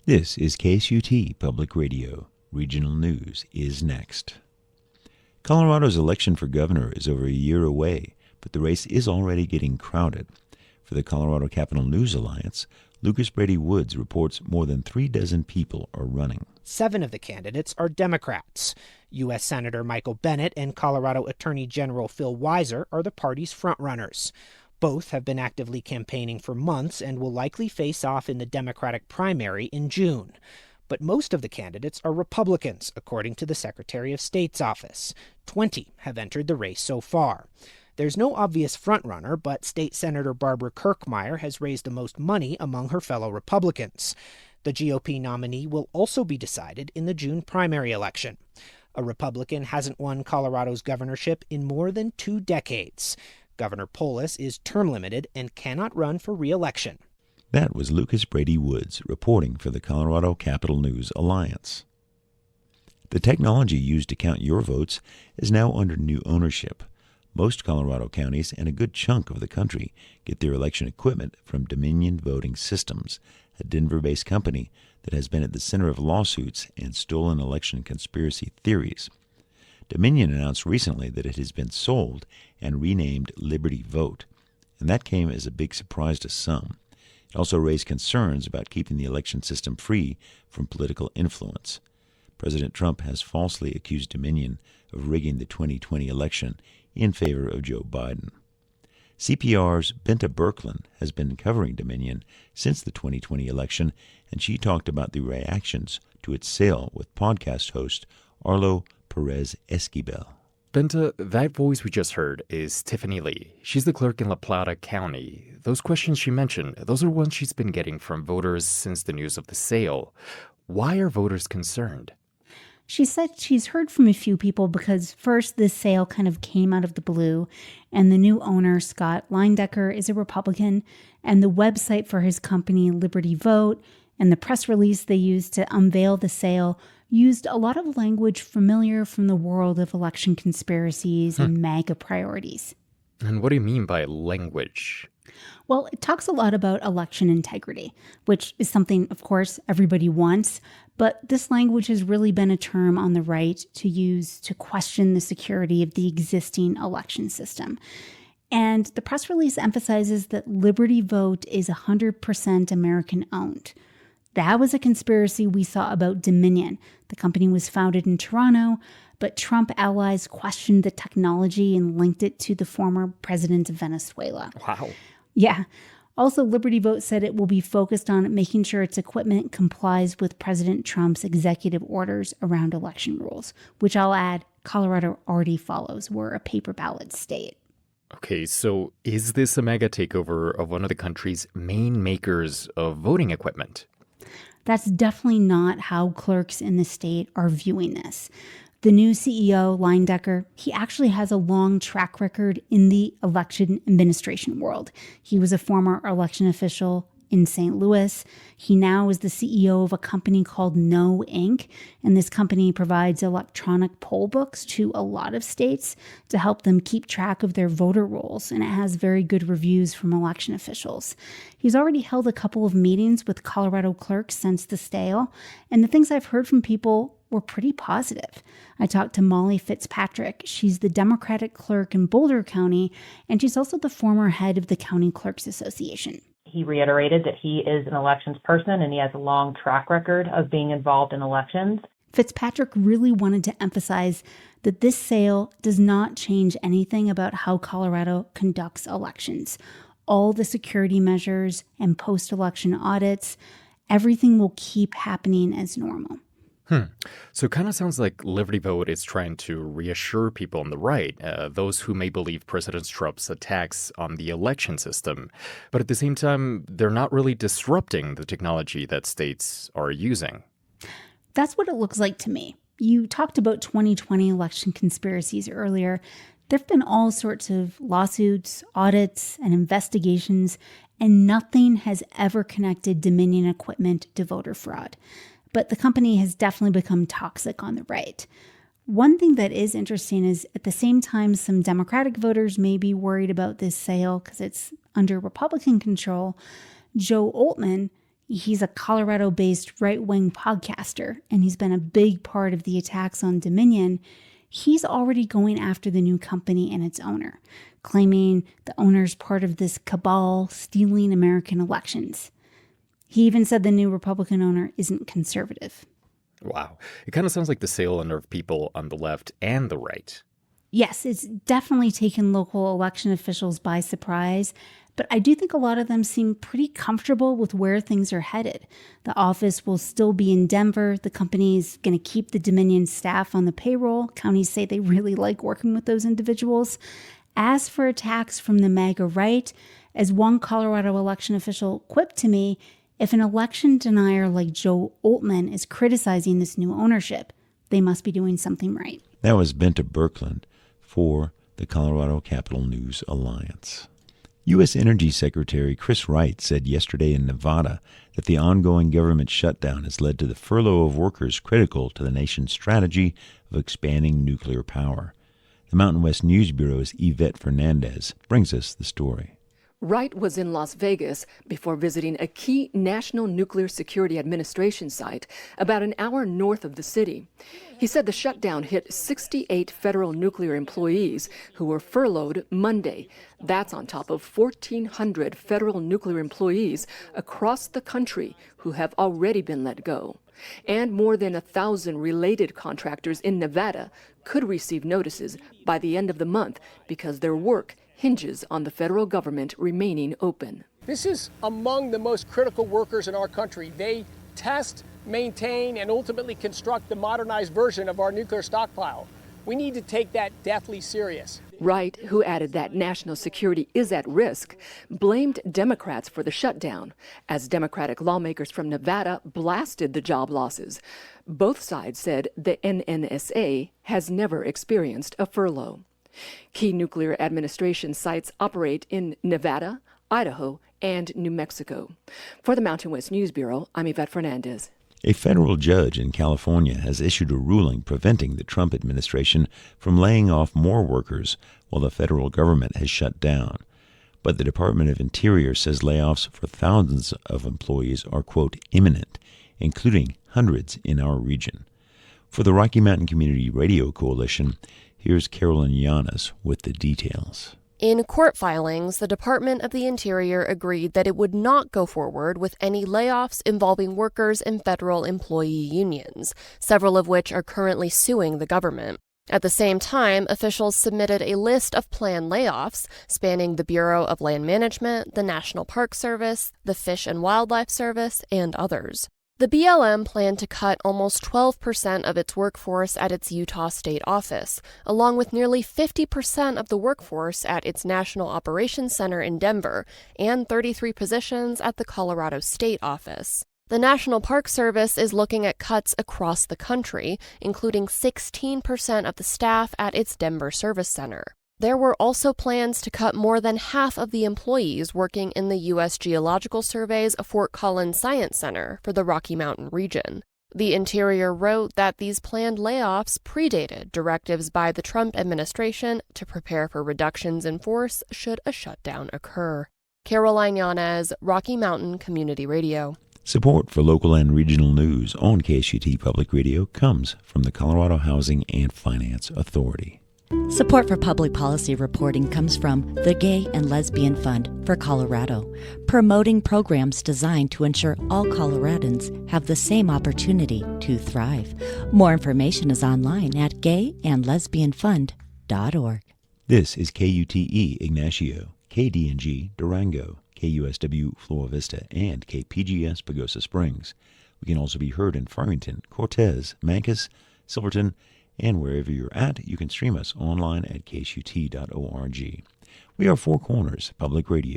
This is KSUT Public Radio. Regional news is next. Colorado's election for governor is over a year away, but the race is already getting crowded. For the Colorado Capital News Alliance, Lucas Brady Woods reports more than 36 people are running. 7 of the candidates are Democrats. U.S. Senator Michael Bennet and Colorado Attorney General Phil Weiser are the party's frontrunners. Both have been actively campaigning for months and will likely face off in the Democratic primary in June. But most of the candidates are Republicans, according to the Secretary of State's office. 20 have entered the race so far. There's no obvious frontrunner, but State Senator Barbara Kirkmeyer has raised the most money among her fellow Republicans. The GOP nominee will also be decided in the June primary election. A Republican hasn't won Colorado's governorship in more than 2 decades. Governor Polis is term limited and cannot run for re-election. That was Lucas Brady Woods reporting for the Colorado Capital News Alliance. The technology used to count your votes is now under new ownership. Most Colorado counties and a good chunk of the country get their election equipment from Dominion Voting Systems, a Denver-based company that has been at the center of lawsuits and stolen election conspiracy theories. Dominion announced recently that it has been sold and renamed Liberty Vote, and that came as a big surprise to some. It also raised concerns about keeping the election system free from political influence. President Trump has falsely accused Dominion of rigging the 2020 election in favor of Joe Biden. CPR's Benta Birkeland has been covering Dominion since the 2020 election, and she talked about the reactions to its sale with podcast host Arlo Perez Esquivel. Benta, that voice we just heard is Tiffany Lee. She's the clerk in La Plata County. Those questions she mentioned, those are ones she's been getting from voters since the news of the sale. Why are voters concerned? She said she's heard from a few people because first this sale kind of came out of the blue, and the new owner, Scott Leindecker, is a Republican, and the website for his company, Liberty Vote, and the press release they used to unveil the sale used a lot of language familiar from the world of election conspiracies and MAGA priorities. And what do you mean by language? Well, it talks a lot about election integrity, which is something, of course, everybody wants. But this language has really been a term on the right to use to question the security of the existing election system. And the press release emphasizes that Liberty Vote is 100% American-owned. That was a conspiracy we saw about Dominion. The company was founded in Toronto, but Trump allies questioned the technology and linked it to the former president of Venezuela. Wow. Yeah. Also, Liberty Vote said it will be focused on making sure its equipment complies with President Trump's executive orders around election rules, which I'll add, Colorado already follows. We're a paper ballot state. Okay, so is this a mega takeover of one of the country's main makers of voting equipment? That's definitely not how clerks in the state are viewing this. The new CEO, Leindecker, he actually has a long track record in the election administration world. He was a former election official in St. Louis. He now is the CEO of a company called No Inc., and this company provides electronic poll books to a lot of states to help them keep track of their voter rolls, and it has very good reviews from election officials. He's already held a couple of meetings with Colorado clerks since the sale, and the things I've heard from people were pretty positive. I talked to Molly Fitzpatrick. She's the Democratic clerk in Boulder County, and she's also the former head of the County Clerks Association. He reiterated that he is an elections person and he has a long track record of being involved in elections. Fitzpatrick really wanted to emphasize that this sale does not change anything about how Colorado conducts elections. All the security measures and post-election audits, everything will keep happening as normal. So it kind of sounds like Liberty Vote is trying to reassure people on the right, those who may believe President Trump's attacks on the election system. But at the same time, they're not really disrupting the technology that states are using. That's what it looks like to me. You talked about 2020 election conspiracies earlier. There have been all sorts of lawsuits, audits, and investigations, and nothing has ever connected Dominion equipment to voter fraud. But the company has definitely become toxic on the right. One thing that is interesting is at the same time, some Democratic voters may be worried about this sale because it's under Republican control. Joe Oltmann, He's a Colorado-based right-wing podcaster, and he's been a big part of the attacks on Dominion. He's already going after the new company and its owner, claiming the owner's part of this cabal stealing American elections. He even said the new Republican owner isn't conservative. Wow. It kind of sounds like the sale under of people on the left and the right. Yes, it's definitely taken local election officials by surprise, but I do think a lot of them seem pretty comfortable with where things are headed. The office will still be in Denver. The company's going to keep the Dominion staff on the payroll. Counties say they really like working with those individuals. As for attacks from the MAGA right, as one Colorado election official quipped to me, if an election denier like Joe Oltmann is criticizing this new ownership, they must be doing something right. That was Benta Birkeland for the Colorado Capital News Alliance. U.S. Energy Secretary Chris Wright said yesterday in Nevada that the ongoing government shutdown has led to the furlough of workers critical to the nation's strategy of expanding nuclear power. The Mountain West News Bureau's Yvette Fernandez brings us the story. Wright was in Las Vegas before visiting a key National Nuclear Security Administration site about an hour north of the city. He said the shutdown hit 68 federal nuclear employees who were furloughed Monday. That's on top of 1,400 federal nuclear employees across the country who have already been let go. And more than 1,000 related contractors in Nevada could receive notices by the end of the month because their work hinges on the federal government remaining open. This is among the most critical workers in our country. They test, maintain, and ultimately construct the modernized version of our nuclear stockpile. We need to take that deathly serious. Wright, who added that national security is at risk, blamed Democrats for the shutdown, as Democratic lawmakers from Nevada blasted the job losses. Both sides said the NNSA has never experienced a furlough. Key nuclear administration sites operate in Nevada, Idaho, and New Mexico. For the Mountain West News Bureau, I'm Yvette Fernandez. A federal judge in California has issued a ruling preventing the Trump administration from laying off more workers while the federal government has shut down. But the Department of Interior says layoffs for thousands of employees are, quote, imminent, including hundreds in our region. For the Rocky Mountain Community Radio Coalition, here's Carolyn Llanes with the details. In court filings, the Department of the Interior agreed that it would not go forward with any layoffs involving workers in federal employee unions, several of which are currently suing the government. At the same time, officials submitted a list of planned layoffs spanning the Bureau of Land Management, the National Park Service, the Fish and Wildlife Service, and others. The BLM planned to cut almost 12% of its workforce at its Utah state office, along with nearly 50% of the workforce at its National Operations Center in Denver, and 33 positions at the Colorado state office. The National Park Service is looking at cuts across the country, including 16% of the staff at its Denver Service Center. There were also plans to cut more than half of the employees working in the U.S. Geological Survey's Fort Collins Science Center for the Rocky Mountain region. The Interior wrote that these planned layoffs predated directives by the Trump administration to prepare for reductions in force should a shutdown occur. Caroline Llanes, Rocky Mountain Community Radio. Support for local and regional news on KSUT Public Radio comes from the Colorado Housing and Finance Authority. Support for public policy reporting comes from the Gay and Lesbian Fund for Colorado, promoting programs designed to ensure all Coloradans have the same opportunity to thrive. More information is online at gayandlesbianfund.org. This is KUTE Ignacio, KDNG Durango, KUSW Flora Vista, and KPGS Pagosa Springs. We can also be heard in Farmington, Cortez, Mancos, Silverton, and wherever you're at, you can stream us online at ksut.org. We are Four Corners Public Radio.